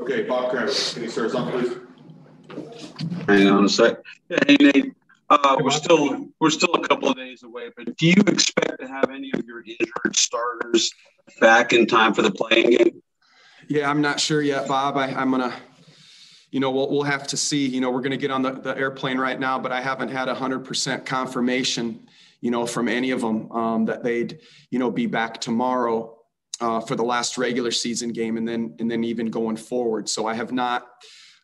Okay, Bob Kramer, can you start us off, please? Hang on a sec. Hey, Nate. We're still a couple of days away, but do you expect to have any of your injured starters back in time for the playing game? Yeah, I'm not sure yet, Bob. I'm gonna, we'll have to see. We're gonna get on the airplane right now, but I haven't had 100% confirmation, from any of them that they'd, be back tomorrow for the last regular season game, and then even going forward. So I have not.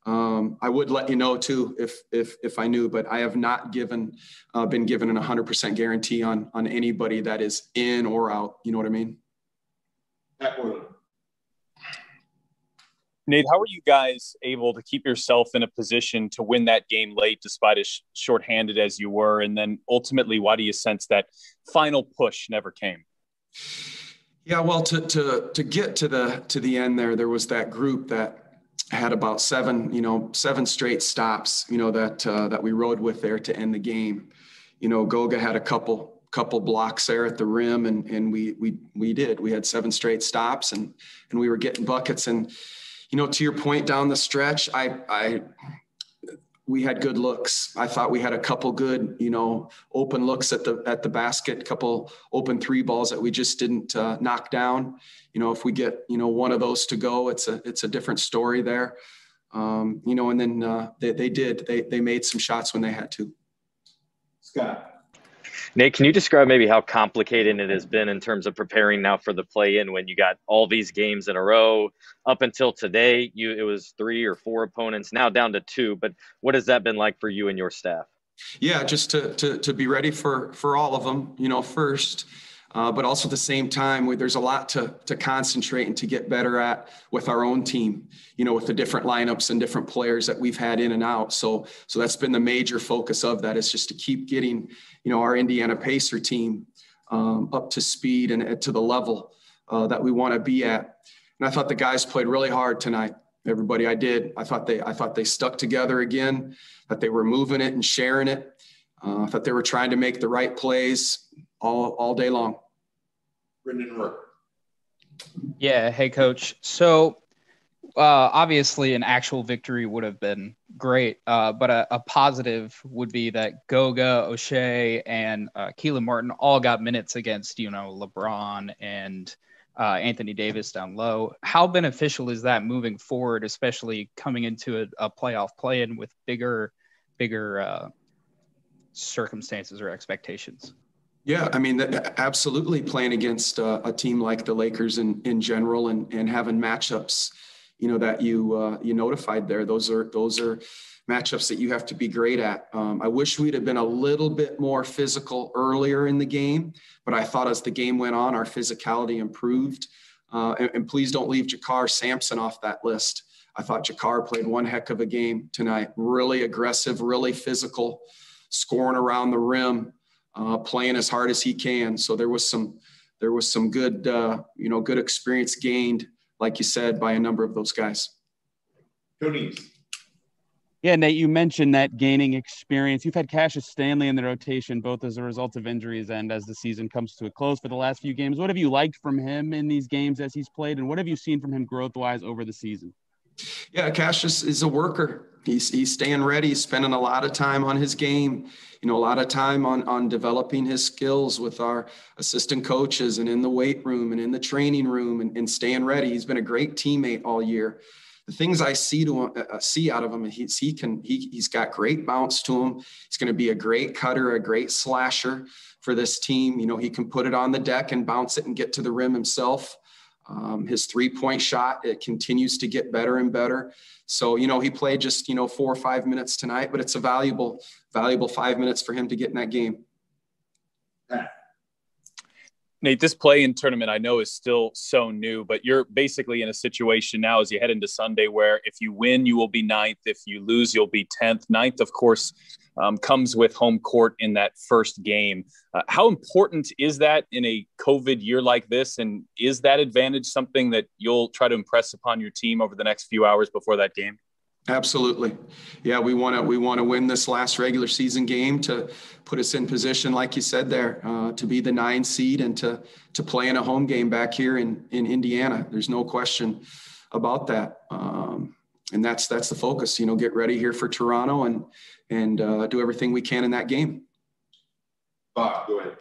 I would let you know too if I knew, but I have not been given an 100% guarantee on anybody that is in or out. You know what I mean? Nate, how are you guys able to keep yourself in a position to win that game late, despite as shorthanded as you were? And then ultimately, why do you sense that final push never came? Yeah, well, to get to the end there was that group that had about seven straight stops, that we rode with there to end the game. Goga had a couple blocks there at the rim, and we had 7 straight stops, and we were getting buckets. And to your point, down the stretch, we had good looks. I thought we had a couple good, open looks at the basket, couple open 3 balls that we just didn't knock down. If we get, one of those to go, it's a different story there. And then they made some shots when they had to. Scott. Nate, can you describe maybe how complicated it has been in terms of preparing now for the play-in when you got all these games in a row? Up until today, it was 3 or 4 opponents, now down to 2. But what has that been like for you and your staff? Yeah, just to be ready for all of them, first. But also at the same time, there's a lot to concentrate and to get better at with our own team, with the different lineups and different players that we've had in and out. So that's been the major focus of that, is just to keep getting, our Indiana Pacer team up to speed and to the level that we want to be at. And I thought the guys played really hard tonight. Everybody, I thought they stuck together again, that they were moving it and sharing it. I thought they were trying to make the right plays all day long. Brendan Rourke. Yeah. Hey, Coach. So obviously an actual victory would have been great, but a positive would be that Goga, O'Shea, and Keelan Martin all got minutes against, LeBron and Anthony Davis down low. How beneficial is that moving forward, especially coming into a playoff play-in with bigger circumstances or expectations? Yeah, I mean, absolutely playing against a team like the Lakers in general and having matchups, that you notified there. Those are matchups that you have to be great at. I wish we'd have been a little bit more physical earlier in the game, but I thought as the game went on, our physicality improved. And please don't leave Jakar Sampson off that list. I thought Jakar played one heck of a game tonight. Really aggressive, really physical, scoring around the rim. Playing as hard as he can. So there was some good, good experience gained, like you said, by a number of those guys. Tony. Yeah, Nate, you mentioned that gaining experience. You've had Cassius Stanley in the rotation, both as a result of injuries and as the season comes to a close for the last few games. What have you liked from him in these games as he's played, and what have you seen from him growth-wise over the season? Yeah, Cassius is a worker. He's staying ready. He's spending a lot of time on his game, a lot of time on developing his skills with our assistant coaches and in the weight room and in the training room and staying ready. He's been a great teammate all year. The things I see out of him, he's got great bounce to him. He's going to be a great cutter, a great slasher for this team. You know, he can put it on the deck and bounce it and get to the rim himself. His 3-point shot, it continues to get better and better. So, he played just, 4 or 5 minutes tonight, but it's a valuable 5 minutes for him to get in that game. Nate, this play-in tournament I know is still so new, but you're basically in a situation now as you head into Sunday where if you win, you will be 9th. If you lose, you'll be 10th. 9th, of course, comes with home court in that first game. How important is that in a COVID year like this? And is that advantage something that you'll try to impress upon your team over the next few hours before that game? Absolutely. Yeah, we want to win this last regular season game to put us in position, like you said there, to be the 9 seed and to play in a home game back here in Indiana. There's no question about that. And that's the focus, get ready here for Toronto and do everything we can in that game. Bob, go ahead.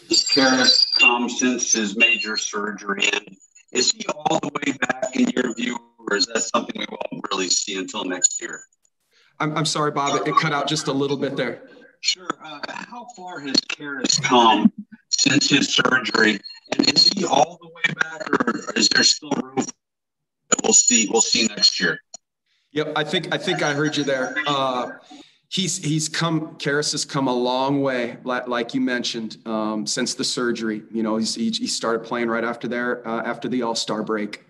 Has Karras come since his major surgery? And is he all the way back in your view, or is that something we won't really see until next year? I'm sorry, Bob, it cut out just a little bit there. Sure. How far has Karras come since his surgery? And is he all the way back, or is there still room that we'll see next year? Yep, I think I heard you there. Karras has come a long way, like you mentioned, since the surgery. He started playing right after the All-Star break,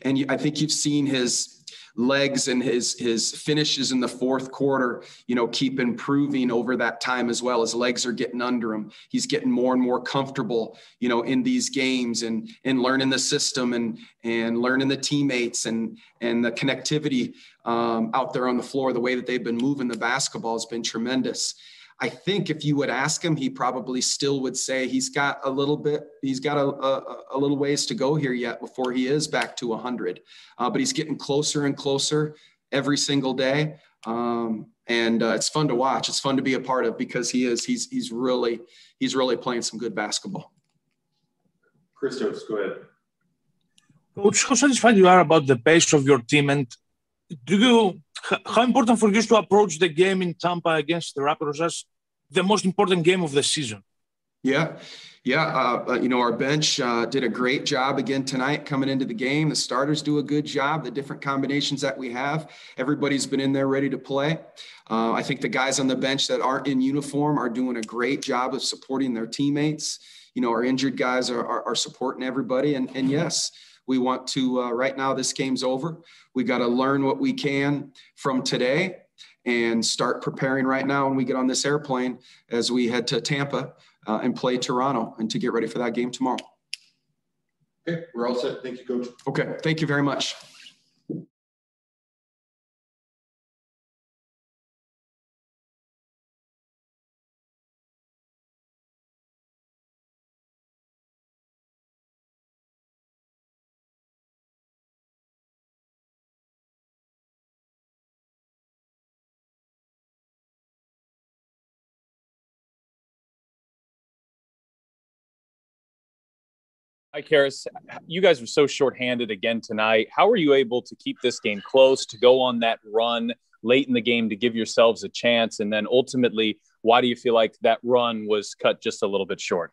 and I think you've seen his legs and his finishes in the fourth quarter, keep improving over that time as well. His legs are getting under him. He's getting more and more comfortable, in these games and learning the system and learning the teammates and the connectivity out there on the floor. The way that they've been moving the basketball has been tremendous. I think if you would ask him, he probably still would say he's got a little ways to go here yet before he is back to 100. But he's getting closer and closer every single day. And it's fun to watch. It's fun to be a part of because he's really playing some good basketball. Christos, go ahead. Coach, how satisfied you are about the pace of your team, and how important for you to approach the game in Tampa against the Raptors as the most important game of the season? Yeah. Our bench did a great job again tonight coming into the game. The starters do a good job. The different combinations that we have, everybody's been in there ready to play. I think the guys on the bench that aren't in uniform are doing a great job of supporting their teammates. Our injured guys are supporting everybody. And yes, we want to, right now this game's over. We got to learn what we can from today and start preparing right now when we get on this airplane as we head to Tampa and play Toronto and to get ready for that game tomorrow. Okay, we're all set. Thank you, Coach. Okay, thank you very much. Hi, Karras. You guys were so shorthanded again tonight. How were you able to keep this game close, to go on that run late in the game to give yourselves a chance? And then ultimately, why do you feel like that run was cut just a little bit short?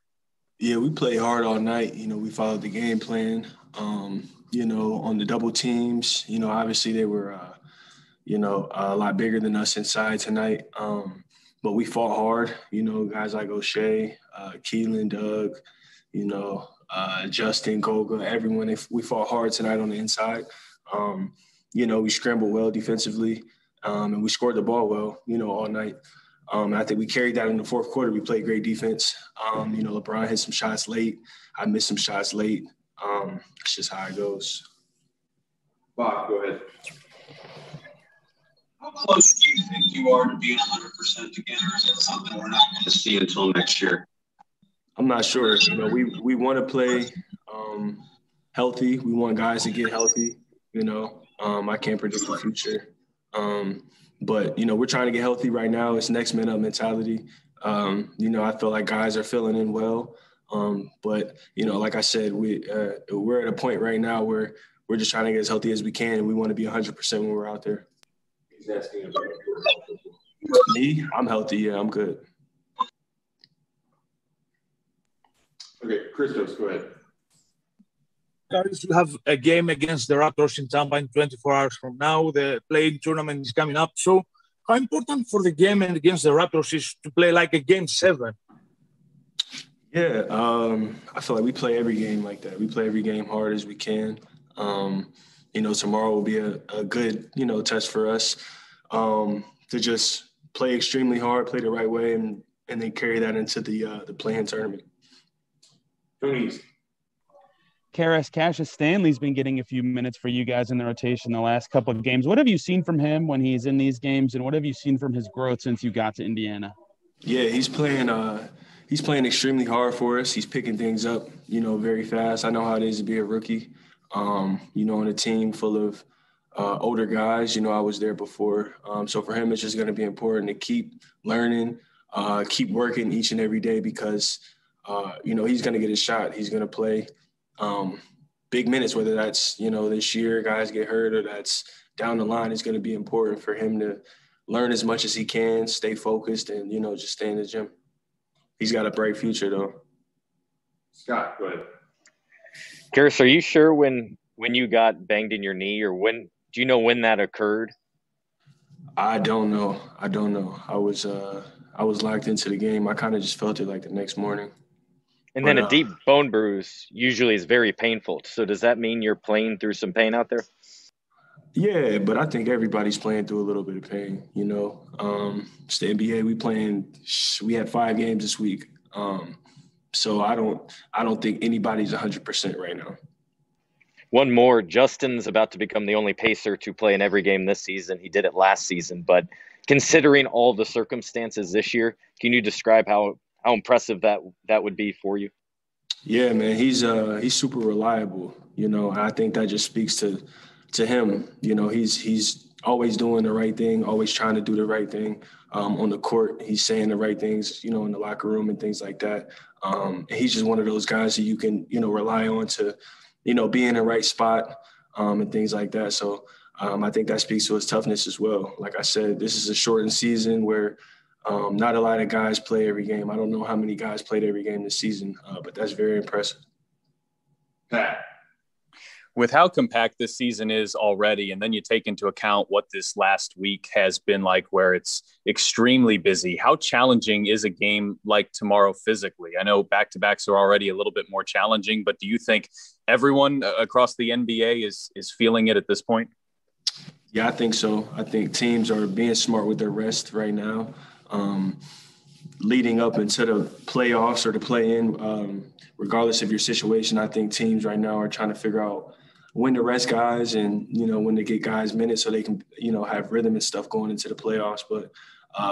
Yeah, we played hard all night. We followed the game plan, on the double teams. Obviously they were, a lot bigger than us inside tonight. But we fought hard, guys like O'Shea, Keelan, Doug, Justin, Goga, everyone. We fought hard tonight on the inside. We scrambled well defensively, and we scored the ball well, all night. I think we carried that in the fourth quarter. We played great defense. LeBron hit some shots late. I missed some shots late. It's just how it goes. Bob, go ahead. How close do you think you are to being 100% again, or is it something we're not going to see until next year? I'm not sure. We want to play healthy. We want guys to get healthy. I can't predict the future. But we're trying to get healthy right now. It's next man up mentality. I feel like guys are filling in well. But like I said, we're at a point right now where we're just trying to get as healthy as we can, and we want to be 100% when we're out there. He's asking about Me, I'm healthy. Yeah, I'm good. Okay, Christos, go ahead. Guys, you have a game against the Raptors in Tampa in 24 hours from now. The play-in tournament is coming up. So how important for the game and against the Raptors is to play like a game 7? Yeah, I feel like we play every game like that. We play every game hard as we can. Tomorrow will be a good, test for us to just play extremely hard, play the right way, and then carry that into the play-in tournament. Tony's. Karras, Cassius Stanley's been getting a few minutes for you guys in the rotation the last couple of games. What have you seen from him when he's in these games, and what have you seen from his growth since you got to Indiana? Yeah, he's playing extremely hard for us. He's picking things up, very fast. I know how it is to be a rookie. in a team full of older guys. I was there before. So for him, it's just going to be important to keep learning, keep working each and every day because, he's going to get a shot. He's going to play big minutes, whether that's, this year guys get hurt or that's down the line. It's going to be important for him to learn as much as he can, stay focused, and, just stay in the gym. He's got a bright future, though. Scott, go ahead. Karis, are you sure when you got banged in your knee, or do you know when that occurred? I don't know. I was locked into the game. I kind of just felt it like the next morning. And then a deep bone bruise usually is very painful. So does that mean you're playing through some pain out there? Yeah, but I think everybody's playing through a little bit of pain, It's the NBA. We had 5 games this week. So I don't think anybody's 100% right now. One more. Justin's about to become the only Pacer to play in every game this season. He did it last season. But considering all the circumstances this year, can you describe how impressive that would be for you? Yeah, man, he's super reliable. I think that just speaks to him. He's always doing the right thing, always trying to do the right thing on the court. He's saying the right things, in the locker room and things like that. And he's just one of those guys that you can, rely on to, be in the right spot and things like that. So I think that speaks to his toughness as well. Like I said, this is a shortened season where not a lot of guys play every game. I don't know how many guys played every game this season, but that's very impressive. Pat. With how compact this season is already, and then you take into account what this last week has been like, where it's extremely busy, how challenging is a game like tomorrow physically? I know back-to-backs are already a little bit more challenging, but do you think everyone across the NBA is feeling it at this point? Yeah, I think so. I think teams are being smart with their rest right now. Leading up into the playoffs or the play-in, regardless of your situation, I think teams right now are trying to figure out when to rest guys and, when to get guys minutes so they can, have rhythm and stuff going into the playoffs. But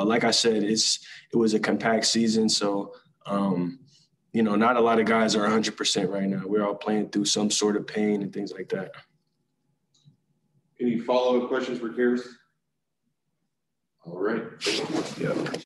like I said, it was a compact season. So, not a lot of guys are 100% right now. We're all playing through some sort of pain and things like that. Any follow-up questions for Karis? All right. Yeah.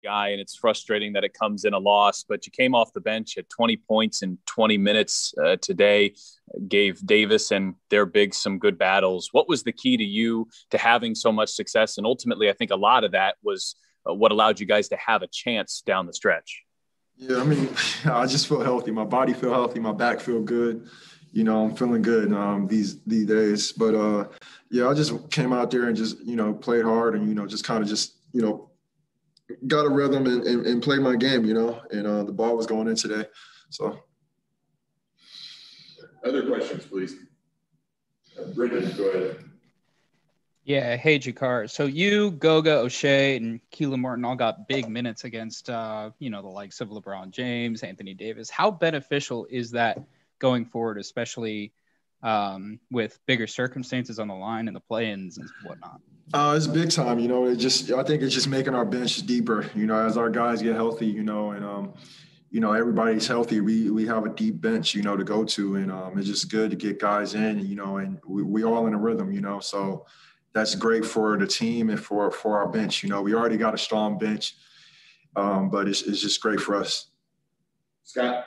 Guy, and it's frustrating that it comes in a loss, but you came off the bench at 20 points in 20 minutes today, gave Davis and their bigs some good battles. What was the key to you to having so much success? And ultimately, I think a lot of that was what allowed you guys to have a chance down the stretch. Yeah, I just feel healthy. My body feel healthy. My back feel good. I'm feeling good these days. But, I just came out there and just, played hard and, just kind of just, got a rhythm and played my game, and the ball was going in today. So. Other questions, please. Brendan, go ahead. Yeah, hey Jakar. So you, Goga, O'Shea, and Keelan Martin all got big minutes against, the likes of LeBron James, Anthony Davis. How beneficial is that going forward, especially with bigger circumstances on the line and the play-ins and whatnot? It's big time. I think it's just making our bench deeper. As our guys get healthy, and everybody's healthy. We have a deep bench, to go to, and it's just good to get guys in, and we all in a rhythm, so. That's great for the team and for our bench. We already got a strong bench, but it's just great for us. Scott?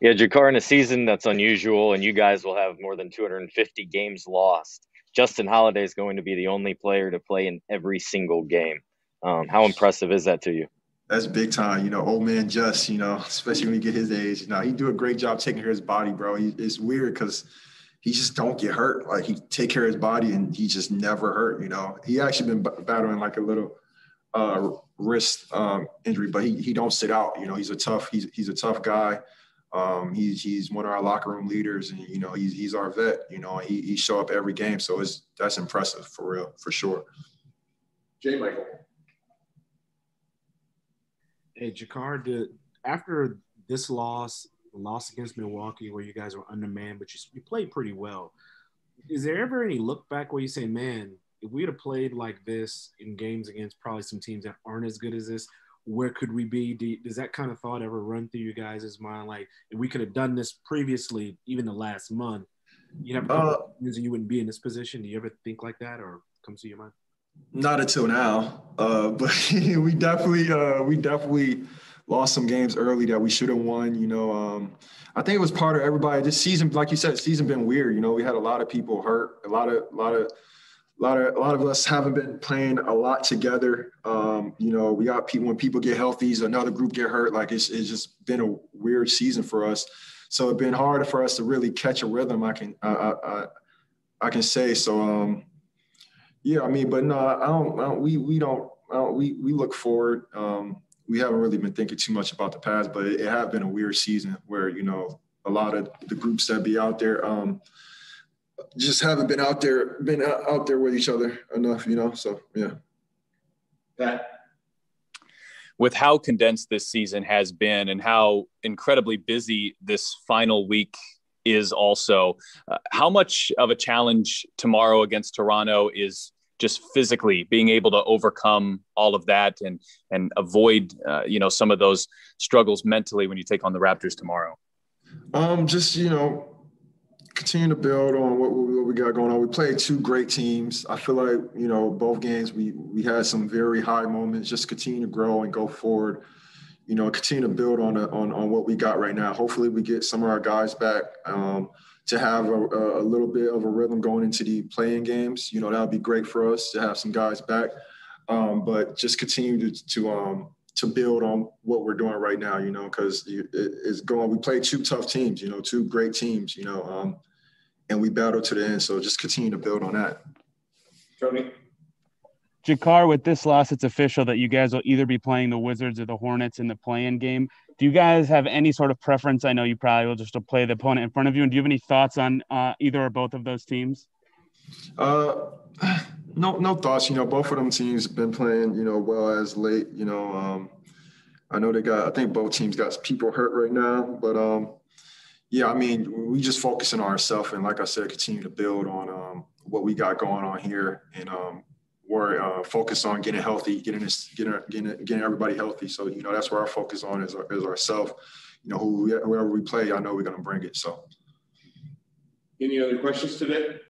Yeah, Jakar, in a season that's unusual, and you guys will have more than 250 games lost, Justin Holiday is going to be the only player to play in every single game. How impressive is that to you? That's big time. Old man Just, especially when you get his age. He do a great job taking care of his body, bro. It's weird because – he just don't get hurt. Like, he take care of his body and he just never hurt, He actually been battling like a little wrist injury, but he don't sit out. He's a tough guy. He's one of our locker room leaders, and he's our vet. He show up every game, so that's impressive for real, for sure. J. Michael. Hey, Jakar, after this loss against Milwaukee, where you guys were undermanned, but you played pretty well. Is there ever any look back where you say, man, if we had have played like this in games against probably some teams that aren't as good as this, where could we be? Does that kind of thought ever run through you guys' mind? Like, if we could have done this previously, even the last month, you'd have a couple of years and you wouldn't be in this position. Do you ever think like that, or comes to your mind? Not until now, but we definitely lost some games early that we should have won. I think it was part of everybody. This season, like you said, season been weird. We had a lot of people hurt. A lot of us haven't been playing a lot together. We got people, when people get healthy, another group get hurt. Like, it's just been a weird season for us. So it's been harder for us to really catch a rhythm. I can say so. But no, we look forward. We haven't really been thinking too much about the past, but it has been a weird season where, a lot of the groups that be out there just haven't been out there with each other enough, so, yeah. Pat? With how condensed this season has been and how incredibly busy this final week is also, how much of a challenge tomorrow against Toronto is just physically being able to overcome all of that and avoid, some of those struggles mentally when you take on the Raptors tomorrow? Continue to build on what we got going on. We played two great teams. I feel like, both games we had some very high moments. Just continue to grow and go forward. Continue to build on what we got right now. Hopefully we get some of our guys back to have a little bit of a rhythm going into the playing games. That would be great for us to have some guys back. But just continue to build on what we're doing right now, because it's going. We played two tough teams, two great teams, and we battled to the end. So just continue to build on that. Tony? Jakar, with this loss, it's official that you guys will either be playing the Wizards or the Hornets in the play-in game. Do you guys have any sort of preference? I know you probably will just play the opponent in front of you. And do you have any thoughts on either or both of those teams? No thoughts. Both of them teams have been playing, well as late. I know I think both teams got people hurt right now. But, we just focusing on ourselves. And like I said, continue to build on what we got going on here. And we're focused on getting healthy, getting everybody healthy. So, that's where our focus on is ourselves. Whoever we play, I know we're going to bring it. So. Any other questions today?